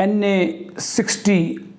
NA60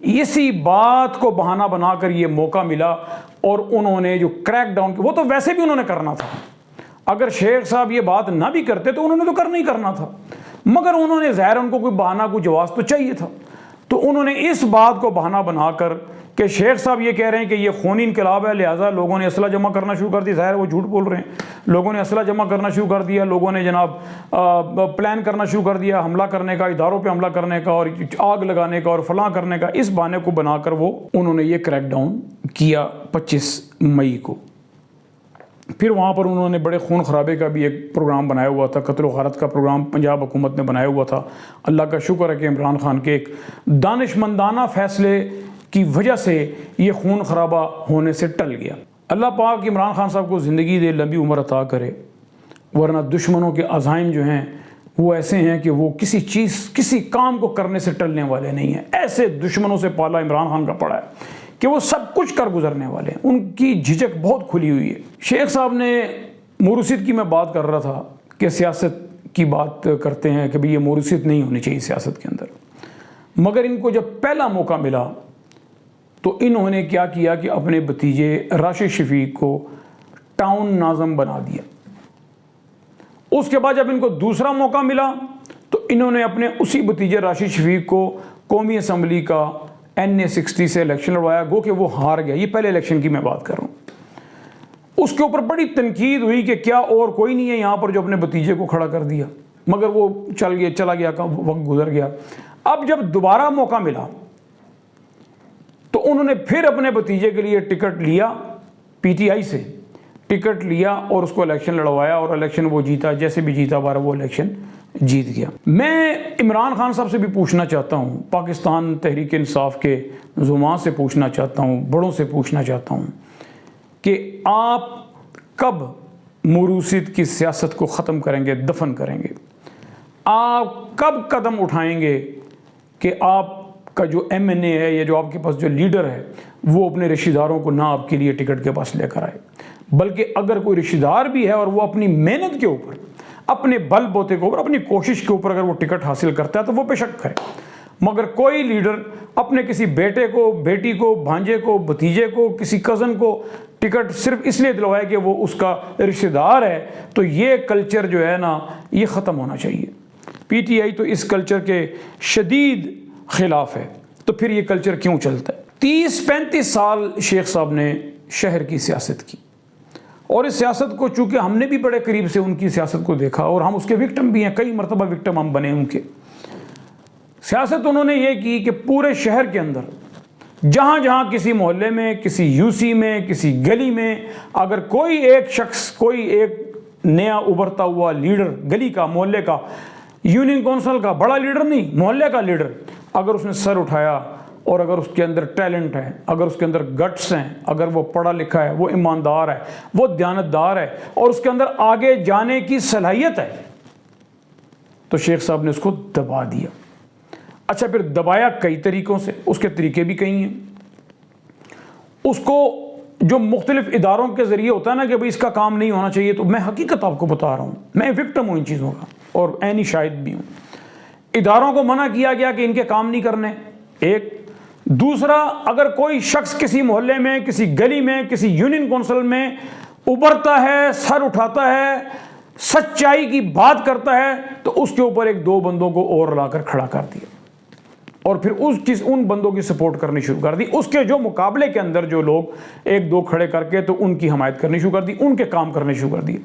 اسی بات کو بہانہ بنا کر یہ موقع ملا اور انہوں نے جو کریک ڈاؤن کی، وہ تو ویسے بھی انہوں نے کرنا تھا، اگر شیخ صاحب یہ بات نہ بھی کرتے تو انہوں نے تو کرنا ہی کرنا تھا، مگر انہوں نے ظاہر ان کو کوئی بہانہ کوئی جواز تو چاہیے تھا، تو انہوں نے اس بات کو بہانہ بنا کر کہ شیخ صاحب یہ کہہ رہے ہیں کہ یہ خونی انقلاب ہے، لہٰذا لوگوں نے اسلحہ جمع کرنا شروع کر دی، ظاہر وہ جھوٹ بول رہے ہیں، لوگوں نے اسلحہ جمع کرنا شروع کر دیا، لوگوں نے جناب پلان کرنا شروع کر دیا حملہ کرنے کا، اداروں پہ حملہ کرنے کا اور آگ لگانے کا اور فلاں کرنے کا، اس بہانے کو بنا کر وہ انہوں نے یہ کریک ڈاؤن کیا 25 مئی کو۔ پھر وہاں پر انہوں نے بڑے خون خرابے کا بھی ایک پروگرام بنایا ہوا تھا، قتل و غارت کا پروگرام پنجاب حکومت نے بنایا ہوا تھا۔ اللہ کا شکر ہے کہ عمران خان کے ایک دانشمندانہ فیصلے کی وجہ سے یہ خون خرابہ ہونے سے ٹل گیا۔ اللہ پاک عمران خان صاحب کو زندگی دے، لمبی عمر عطا کرے، ورنہ دشمنوں کے عزائم جو ہیں وہ ایسے ہیں کہ وہ کسی کام کو کرنے سے ٹلنے والے نہیں ہیں۔ ایسے دشمنوں سے پالا عمران خان کا پڑا ہے کہ وہ سب کچھ کر گزرنے والے ہیں، ان کی جھجک بہت کھلی ہوئی ہے۔ شیخ صاحب نے موروثیت کی میں بات کر رہا تھا کہ سیاست کی بات کرتے ہیں کہ بھئی یہ موروثیت نہیں ہونی چاہیے سیاست کے اندر، مگر ان کو جب پہلا موقع ملا تو انہوں نے کیا کیا کہ اپنے بھتیجے راشد شفیق کو ٹاؤن ناظم بنا دیا۔ اس کے بعد جب ان کو دوسرا موقع ملا تو انہوں نے اپنے اسی بھتیجے راشد شفیق کو قومی اسمبلی کا NA 60 سے الیکشن لڑوایا، گو کہ وہ ہار گیا۔ یہ پہلے الیکشن کی میں بات کر رہا ہوں۔ اس کے اوپر بڑی تنقید ہوئی کہ کیا اور کوئی نہیں ہے یہاں پر جو اپنے بھتیجے کو کھڑا کر دیا، مگر وہ چلا گیا، وقت گزر گیا۔ اب جب دوبارہ موقع ملا تو انہوں نے پھر اپنے بھتیجے کے لیے ٹکٹ لیا، PTI سے ٹکٹ لیا اور اس کو الیکشن لڑوایا اور الیکشن وہ جیتا، جیسے بھی جیتا بارہ وہ الیکشن جیت گیا۔ میں عمران خان صاحب سے بھی پوچھنا چاہتا ہوں، پاکستان تحریک انصاف کے زعماء سے پوچھنا چاہتا ہوں، بڑوں سے پوچھنا چاہتا ہوں کہ آپ کب موروثیت کی سیاست کو ختم کریں گے، دفن کریں گے؟ آپ کب قدم اٹھائیں گے کہ آپ کا جو MNA ہے یا جو آپ کے پاس جو لیڈر ہے وہ اپنے رشتہ داروں کو نہ آپ کے لیے ٹکٹ کے پاس لے کر آئے، بلکہ اگر کوئی رشتہ دار بھی ہے اور وہ اپنی محنت کے اوپر، اپنے بل بوتے کے اوپر، اپنی کوشش کے اوپر اگر وہ ٹکٹ حاصل کرتا ہے تو وہ بے شک کرے، مگر کوئی لیڈر اپنے کسی بیٹے کو، بیٹی کو، بھانجے کو، بھتیجے کو، کسی کزن کو ٹکٹ صرف اس لیے دلوائے کہ وہ اس کا رشتہ دار ہے، تو یہ کلچر جو ہے نا یہ ختم ہونا چاہیے۔ PTI تو اس کلچر کے شدید خلاف ہے، تو پھر یہ کلچر کیوں چلتا ہے؟ 30-35 سال شیخ صاحب نے شہر کی سیاست کی، اور اس سیاست کو چونکہ ہم نے بھی بڑے قریب سے ان کی سیاست کو دیکھا اور ہم اس کے وکٹم بھی ہیں، کئی مرتبہ وکٹم ہم بنے ان کے۔ سیاست انہوں نے یہ کی کہ پورے شہر کے اندر جہاں جہاں کسی محلے میں، کسی UC میں، کسی گلی میں اگر کوئی ایک شخص، کوئی ایک نیا ابھرتا ہوا لیڈر، گلی کا، محلے کا، یونین کونسل کا بڑا لیڈر نہیں، محلے کا لیڈر، اگر اس نے سر اٹھایا اور اگر اس کے اندر ٹیلنٹ ہے، اگر اس کے اندر گٹس ہیں، اگر وہ پڑھا لکھا ہے، وہ ایماندار ہے، وہ دیانتدار ہے اور اس کے اندر آگے جانے کی صلاحیت ہے، تو شیخ صاحب نے اس کو دبا دیا۔ اچھا، پھر دبایا کئی طریقوں سے، اس کے طریقے بھی کئی ہیں۔ اس کو جو مختلف اداروں کے ذریعے ہوتا ہے نا کہ بھئی اس کا کام نہیں ہونا چاہیے، تو میں حقیقت آپ کو بتا رہا ہوں، میں وکٹم ہوں ان چیزوں کا اور عینی شاہد بھی ہوں۔ اداروں کو منع کیا گیا کہ ان کے کام نہیں کرنے، ایک۔ دوسرا، اگر کوئی شخص کسی محلے میں، کسی گلی میں، کسی یونین کونسل میں ابھرتا ہے، سر اٹھاتا ہے، سچائی کی بات کرتا ہے، تو اس کے اوپر ایک دو بندوں کو اور لا کر کھڑا کر دیا اور پھر ان بندوں کی سپورٹ کرنی شروع کر دی۔ اس کے جو مقابلے کے اندر جو لوگ ایک دو کھڑے کر کے تو ان کی حمایت کرنی شروع کر دی، ان کے کام کرنے شروع کر دیے۔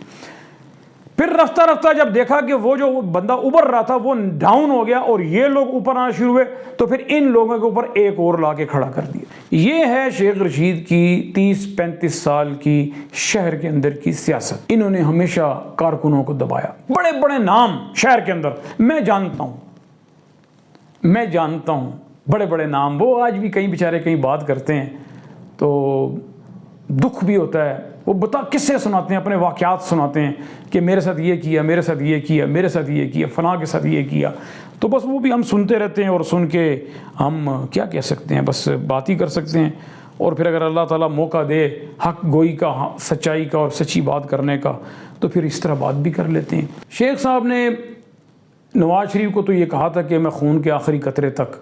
پھر رفتہ رفتہ جب دیکھا کہ وہ جو بندہ ابھر رہا تھا وہ ڈاؤن ہو گیا اور یہ لوگ اوپر آنا شروع ہوئے، تو پھر ان لوگوں کے اوپر ایک اور لا کے کھڑا کر دیا۔ یہ ہے شیخ رشید کی 30-35 سال کی شہر کے اندر کی سیاست۔ انہوں نے ہمیشہ کارکنوں کو دبایا، بڑے بڑے نام شہر کے اندر میں جانتا ہوں بڑے بڑے نام، وہ آج بھی کئی بیچارے کہیں بات کرتے ہیں تو دکھ بھی ہوتا ہے، وہ قصے سناتے ہیں، اپنے واقعات سناتے ہیں کہ میرے ساتھ یہ کیا، میرے ساتھ یہ کیا، میرے ساتھ یہ کیا، فلاں کے ساتھ یہ کیا، تو بس وہ بھی ہم سنتے رہتے ہیں اور سن کے ہم کیا کہہ سکتے ہیں، بس بات ہی کر سکتے ہیں۔ اور پھر اگر اللہ تعالیٰ موقع دے حق گوئی کا، سچائی کا اور سچی بات کرنے کا، تو پھر اس طرح بات بھی کر لیتے ہیں۔ شیخ صاحب نے نواز شریف کو تو یہ کہا تھا کہ میں خون کے آخری قطرے تک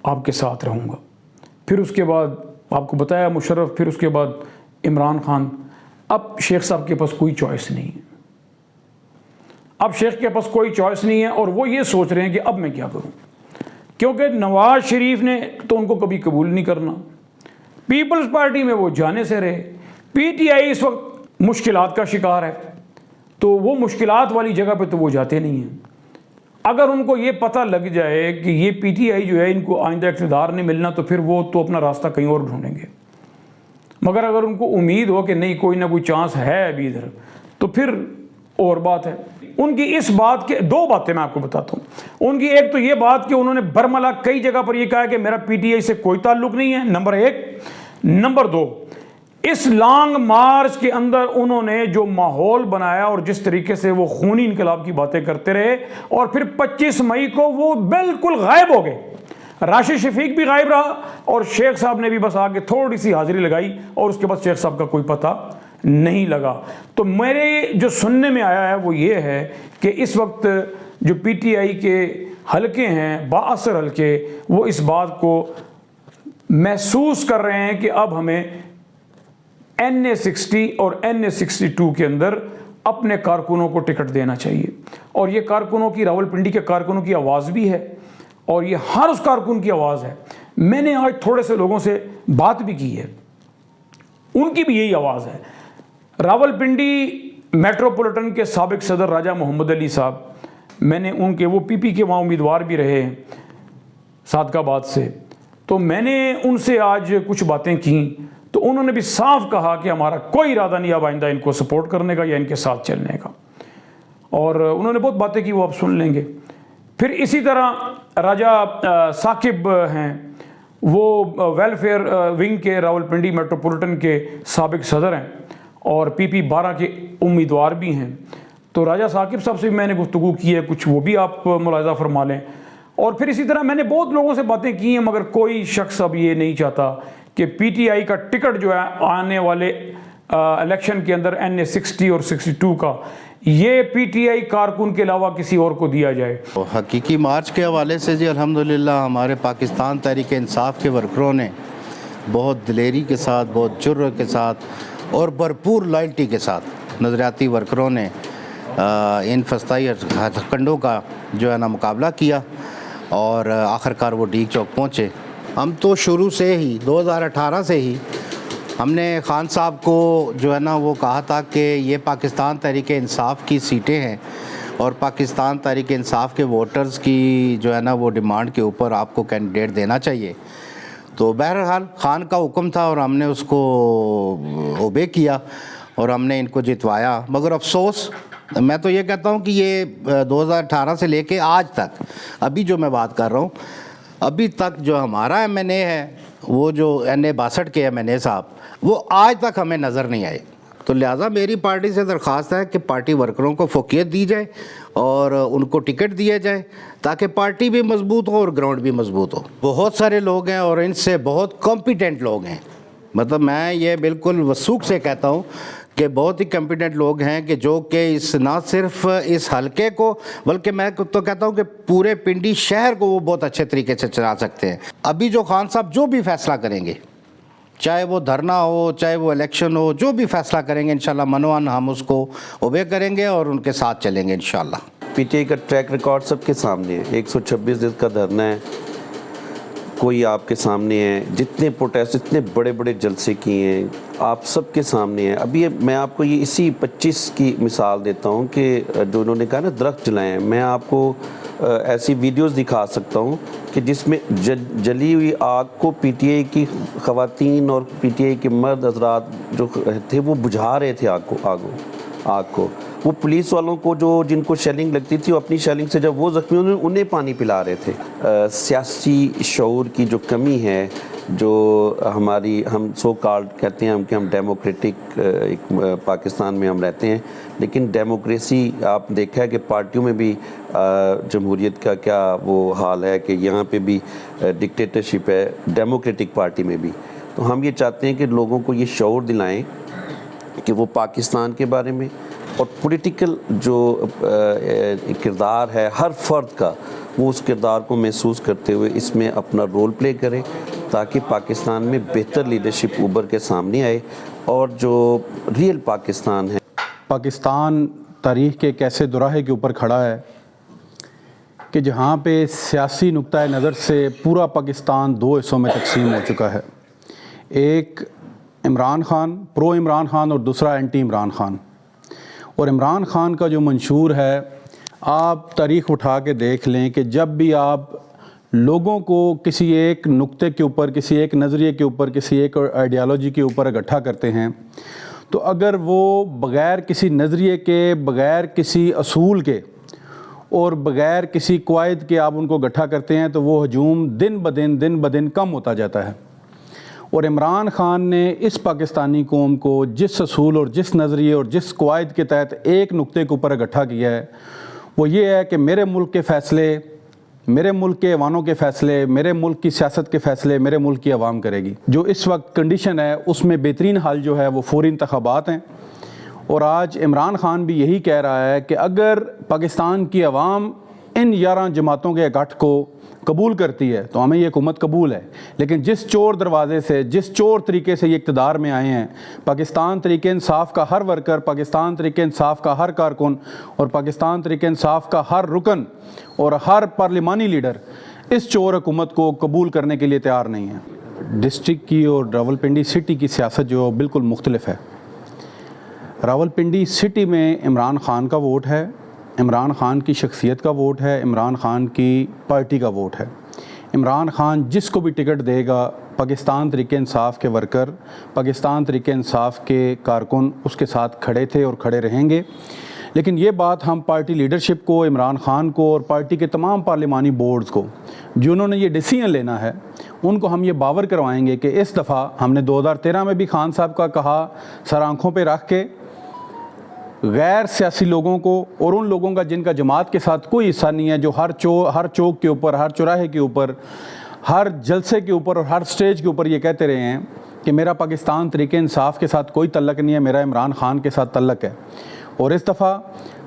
آپ کے ساتھ رہوں گا، پھر اس کے بعد آپ کو بتایا مشرف، پھر اس کے بعد عمران خان. اب شیخ صاحب کے پاس کوئی چوائس نہیں ہے. اب شیخ کے پاس کوئی چوائس نہیں ہے اور وہ یہ سوچ رہے ہیں کہ اب میں کیا کروں، کیونکہ نواز شریف نے تو ان کو کبھی قبول نہیں کرنا. پیپلز پارٹی میں وہ جانے سے رہے. پی ٹی آئی اس وقت مشکلات کا شکار ہے، تو وہ مشکلات والی جگہ پہ تو وہ جاتے نہیں ہیں. اگر ان کو یہ پتہ لگ جائے کہ یہ پی ٹی آئی جو ہے ان کو آئندہ اقتدار نہیں ملنا، تو پھر وہ تو اپنا راستہ کہیں اور ڈھونڈیں گے. مگر اگر ان کو امید ہو کہ نہیں کوئی نہ کوئی چانس ہے ابھی ادھر، تو پھر اور بات ہے. ان کی اس بات کے دو باتیں میں آپ کو بتاتا ہوں. ان کی ایک تو یہ بات کہ انہوں نے برملا کئی جگہ پر یہ کہا کہ میرا پی ٹی آئی سے کوئی تعلق نہیں ہے، نمبر ایک. نمبر دو، اس لانگ مارچ کے اندر انہوں نے جو ماحول بنایا اور جس طریقے سے وہ خونی انقلاب کی باتیں کرتے رہے، اور پھر 25 مئی کو وہ بالکل غائب ہو گئے. راشد شفیق بھی غائب رہا اور شیخ صاحب نے بھی بس آگے تھوڑی سی حاضری لگائی اور اس کے بعد شیخ صاحب کا کوئی پتہ نہیں لگا. تو میرے جو سننے میں آیا ہے وہ یہ ہے کہ اس وقت جو پی ٹی آئی کے حلقے ہیں، بااثر حلقے، وہ اس بات کو محسوس کر رہے ہیں کہ اب ہمیں NA60 اور NA62 کے اندر اپنے کارکنوں کو ٹکٹ دینا چاہیے. اور یہ کارکنوں کی، راولپنڈی کے کارکنوں کی آواز بھی ہے اور یہ ہر اس کارکن کی آواز ہے. میں نے آج تھوڑے سے لوگوں سے بات بھی کی ہے، ان کی بھی یہی آواز ہے. راولپنڈی میٹروپولیٹن کے سابق صدر راجہ محمد علی صاحب، میں نے ان کے، وہ پی پی کے وہاں امیدوار بھی رہے ہیں صادق آباد سے، تو میں نے ان سے آج کچھ باتیں کیں تو انہوں نے بھی صاف کہا کہ ہمارا کوئی ارادہ نہیں اب آئندہ ان کو سپورٹ کرنے کا یا ان کے ساتھ چلنے کا. اور انہوں نے بہت باتیں کی، وہ آپ سن لیں گے. پھر اسی طرح راجہ ثاقب ہیں، وہ ویلفیئر ونگ کے راولپنڈی میٹروپولیٹن کے سابق صدر ہیں اور پی پی 12 کے امیدوار بھی ہیں. تو راجہ ثاقب صاحب سے بھی میں نے گفتگو کی ہے، کچھ وہ بھی آپ ملاحظہ فرما لیں. اور پھر اسی طرح میں نے بہت لوگوں سے باتیں کی ہیں، مگر کوئی شخص اب یہ نہیں چاہتا کہ پی ٹی آئی کا ٹکٹ جو ہے آنے والے الیکشن کے اندر NA60 اور 62 کا، یہ پی ٹی آئی کارکن کے علاوہ کسی اور کو دیا جائے. حقیقی مارچ کے حوالے سے جی الحمدللہ ہمارے پاکستان تحریک انصاف کے ورکروں نے بہت دلیری کے ساتھ، بہت جرأت کے ساتھ اور بھرپور لائلٹی کے ساتھ نظریاتی ورکروں نے ان فسطائی کنڈوں کا جو ہے نا مقابلہ کیا اور آخرکار وہ ڈیگ چوک پہنچے. ہم تو شروع سے ہی 2018 سے ہی ہم نے خان صاحب کو جو ہے نا وہ کہا تھا کہ یہ پاکستان تحریک انصاف کی سیٹیں ہیں اور پاکستان تحریک انصاف کے ووٹرز کی جو ہے نا وہ ڈیمانڈ کے اوپر آپ کو کینڈیڈیٹ دینا چاہیے. تو بہرحال خان کا حکم تھا اور ہم نے اس کو اوبے کیا اور ہم نے ان کو جتوایا. مگر افسوس میں تو یہ کہتا ہوں کہ یہ 2018 سے لے کے آج تک، ابھی جو میں بات کر رہا ہوں، ابھی تک جو ہمارا MNA ہے، وہ جو NA62 کے MNA صاحب، وہ آج تک ہمیں نظر نہیں آئے. تو لہٰذا میری پارٹی سے درخواست ہے کہ پارٹی ورکروں کو فوقیت دی جائے اور ان کو ٹکٹ دیا جائے تاکہ پارٹی بھی مضبوط ہو اور گراؤنڈ بھی مضبوط ہو. بہت سارے لوگ ہیں اور ان سے بہت کمپیٹنٹ لوگ ہیں، مطلب میں یہ بالکل وثوق سے کہتا ہوں کہ بہت ہی کمپیٹنٹ لوگ ہیں کہ جو کہ اس نہ صرف اس حلقے کو بلکہ میں تو کہتا ہوں کہ پورے پنڈی شہر کو وہ بہت اچھے طریقے سے چلا سکتے ہیں. ابھی جو خان صاحب جو بھی فیصلہ کریں گے، چاہے وہ دھرنا ہو، چاہے وہ الیکشن ہو، جو بھی فیصلہ کریں گے انشاءاللہ منوان ہم اس کو اوبے کریں گے اور ان کے ساتھ چلیں گے انشاءاللہ. پی ٹی آئی کا ٹریک ریکارڈ سب کے سامنے ہے. 126 دن کا دھرنا ہے، کوئی آپ کے سامنے ہے. جتنے پروٹیسٹ، اتنے بڑے بڑے جلسے کیے ہیں، آپ سب کے سامنے ہیں. ابھی میں آپ کو یہ اسی 25 کی مثال دیتا ہوں کہ جو انہوں نے کہا نا درخت جلائے ہیں، میں آپ کو ایسی ویڈیوز دکھا سکتا ہوں کہ جس میں جلی ہوئی آگ کو پی ٹی آئی کی خواتین اور پی ٹی آئی کے مرد حضرات جو تھے وہ بجھا رہے تھے آگ کو. وہ پولیس والوں کو جن کو شیلنگ لگتی تھی، وہ اپنی شیلنگ سے جب وہ زخمی ہوئے انہیں پانی پلا رہے تھے. سیاسی شعور کی جو کمی ہے، جو ہم سو کالڈ کہتے ہیں کہ ہم ڈیموکریٹک ایک پاکستان میں ہم رہتے ہیں، لیکن ڈیموکریسی آپ دیکھا ہے کہ پارٹیوں میں بھی جمہوریت کا کیا وہ حال ہے کہ یہاں پہ بھی ڈکٹیٹرشپ ہے ڈیموکریٹک پارٹی میں بھی. تو ہم یہ چاہتے ہیں کہ لوگوں کو یہ شعور دلائیں کہ وہ پاکستان کے بارے میں اور پولیٹیکل جو کردار ہے ہر فرد کا، وہ اس کردار کو محسوس کرتے ہوئے اس میں اپنا رول پلے کرے تاکہ پاکستان میں بہتر لیڈرشپ ابھر کے سامنے آئے اور جو ریئل پاکستان ہے. پاکستان تاریخ کے ایک ایسے دوراہے کے اوپر کھڑا ہے کہ جہاں پہ سیاسی نقطۂ نظر سے پورا پاکستان دو حصوں میں تقسیم ہو چکا ہے. ایک عمران خان، پرو عمران خان، اور دوسرا اینٹی عمران خان. اور عمران خان کا جو منشور ہے، آپ تاریخ اٹھا کے دیکھ لیں کہ جب بھی آپ لوگوں کو کسی ایک نقطے کے اوپر، کسی ایک نظریے کے اوپر، کسی ایک آئیڈیالوجی کے اوپر اکٹھا کرتے ہیں، تو اگر وہ بغیر کسی نظریے کے، بغیر کسی اصول کے اور بغیر کسی قواعد کے آپ ان کو اکٹھا کرتے ہیں تو وہ ہجوم دن بدن کم ہوتا جاتا ہے. اور عمران خان نے اس پاکستانی قوم کو جس اصول اور جس نظریے اور جس قواعد کے تحت ایک نقطے کے اوپر اکٹھا کیا ہے، وہ یہ ہے کہ میرے ملک کے فیصلے، میرے ملک کے ایوانوں کے فیصلے، میرے ملک کی سیاست کے فیصلے میرے ملک کی عوام کرے گی. جو اس وقت کنڈیشن ہے اس میں بہترین حل جو ہے وہ فوری انتخابات ہیں. اور آج عمران خان بھی یہی کہہ رہا ہے کہ اگر پاکستان کی عوام ان 11 جماعتوں کے اکٹھ کو قبول کرتی ہے تو ہمیں یہ حکومت قبول ہے. لیکن جس چور دروازے سے، جس چور طریقے سے یہ اقتدار میں آئے ہیں، پاکستان تحریک انصاف کا ہر ورکر، پاکستان تحریک انصاف کا ہر کارکن اور پاکستان تحریک انصاف کا ہر رکن اور ہر پارلیمانی لیڈر اس چور حکومت کو قبول کرنے کے لیے تیار نہیں ہے. ڈسٹرکٹ کی اور راولپنڈی سٹی کی سیاست جو بالکل مختلف ہے. راولپنڈی سٹی میں عمران خان کا ووٹ ہے، عمران خان کی شخصیت کا ووٹ ہے، عمران خان کی پارٹی کا ووٹ ہے. عمران خان جس کو بھی ٹکٹ دے گا، پاکستان تحریک انصاف کے ورکر، پاکستان تحریک انصاف کے کارکن اس کے ساتھ کھڑے تھے اور کھڑے رہیں گے. لیکن یہ بات ہم پارٹی لیڈرشپ کو، عمران خان کو اور پارٹی کے تمام پارلیمانی بورڈز کو جنہوں نے یہ ڈیسیژن لینا ہے، ان کو ہم یہ باور کروائیں گے کہ اس دفعہ ہم نے 2013 میں بھی خان صاحب کا کہا، سر آنکھوں پہ رکھ کے غیر سیاسی لوگوں کو اور ان لوگوں کا جن کا جماعت کے ساتھ کوئی حصہ نہیں ہے، جو ہر چوک کے اوپر، ہر چوراہے کے اوپر، ہر جلسے کے اوپر اور ہر سٹیج کے اوپر یہ کہتے رہے ہیں کہ میرا پاکستان تحریک انصاف کے ساتھ کوئی تعلق نہیں ہے، میرا عمران خان کے ساتھ تعلق ہے. اور اس دفعہ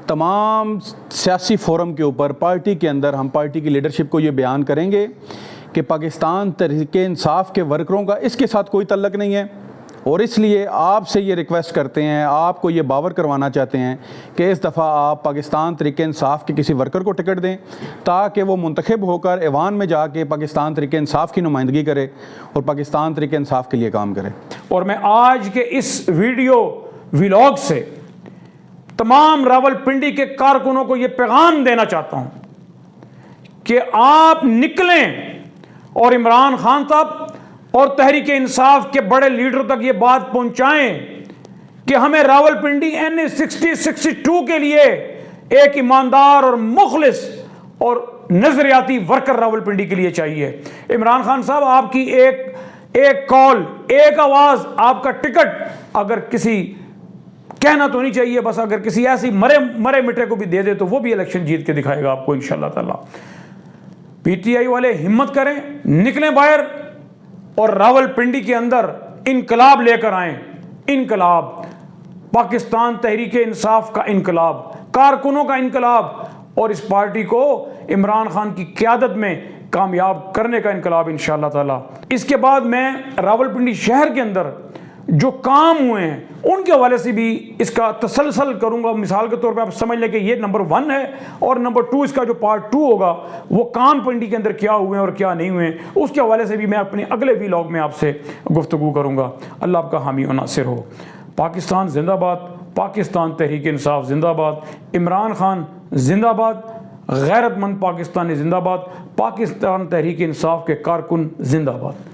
تمام سیاسی فورم کے اوپر پارٹی کے اندر ہم پارٹی کی لیڈرشپ کو یہ بیان کریں گے کہ پاکستان تحریک انصاف کے ورکروں کا اس کے ساتھ کوئی تعلق نہیں ہے. اور اس لیے آپ سے یہ ریکویسٹ کرتے ہیں، آپ کو یہ باور کروانا چاہتے ہیں کہ اس دفعہ آپ پاکستان تحریک انصاف کے کسی ورکر کو ٹکٹ دیں تاکہ وہ منتخب ہو کر ایوان میں جا کے پاکستان تحریک انصاف کی نمائندگی کرے اور پاکستان تحریک انصاف کے لیے کام کرے. اور میں آج کے اس ویڈیو ولاگ سے تمام راولپنڈی کے کارکنوں کو یہ پیغام دینا چاہتا ہوں کہ آپ نکلیں اور عمران خان صاحب اور تحریک انصاف کے بڑے لیڈروں تک یہ بات پہنچائیں کہ ہمیں راولپنڈی NA 60-62 کے لیے ایک ایماندار اور مخلص اور نظریاتی ورکر راولپنڈی کے لیے چاہیے. عمران خان صاحب، آپ کی ایک کال، ایک آواز، آپ کا ٹکٹ اگر کسی کہنا تو نہیں چاہیے، بس اگر کسی ایسی مرے مٹے کو بھی دے دے تو وہ بھی الیکشن جیت کے دکھائے گا آپ کو انشاءاللہ تعالی. PTI والے ہمت کریں، نکلیں باہر اور راولپنڈی کے اندر انقلاب لے کر آئیں. انقلاب، پاکستان تحریک انصاف کا انقلاب، کارکنوں کا انقلاب اور اس پارٹی کو عمران خان کی قیادت میں کامیاب کرنے کا انقلاب انشاءاللہ تعالی. اس کے بعد میں راولپنڈی شہر کے اندر جو کام ہوئے ہیں ان کے حوالے سے بھی اس کا تسلسل کروں گا. مثال کے طور پہ آپ سمجھ لیں کہ یہ نمبر 1 ہے اور نمبر 2 اس کا جو پارٹ 2 ہوگا وہ کام پنڈی کے اندر کیا ہوئے ہیں اور کیا نہیں ہوئے، اس کے حوالے سے بھی میں اپنے اگلے ویلاگ میں آپ سے گفتگو کروں گا. اللہ آپ کا حامی و ناصر ہو. پاکستان زندہ باد، پاکستان تحریک انصاف زندہ باد، عمران خان زندہ باد، غیرت مند پاکستانی زندہ باد، پاکستان تحریک انصاف کے کارکن زندہ باد.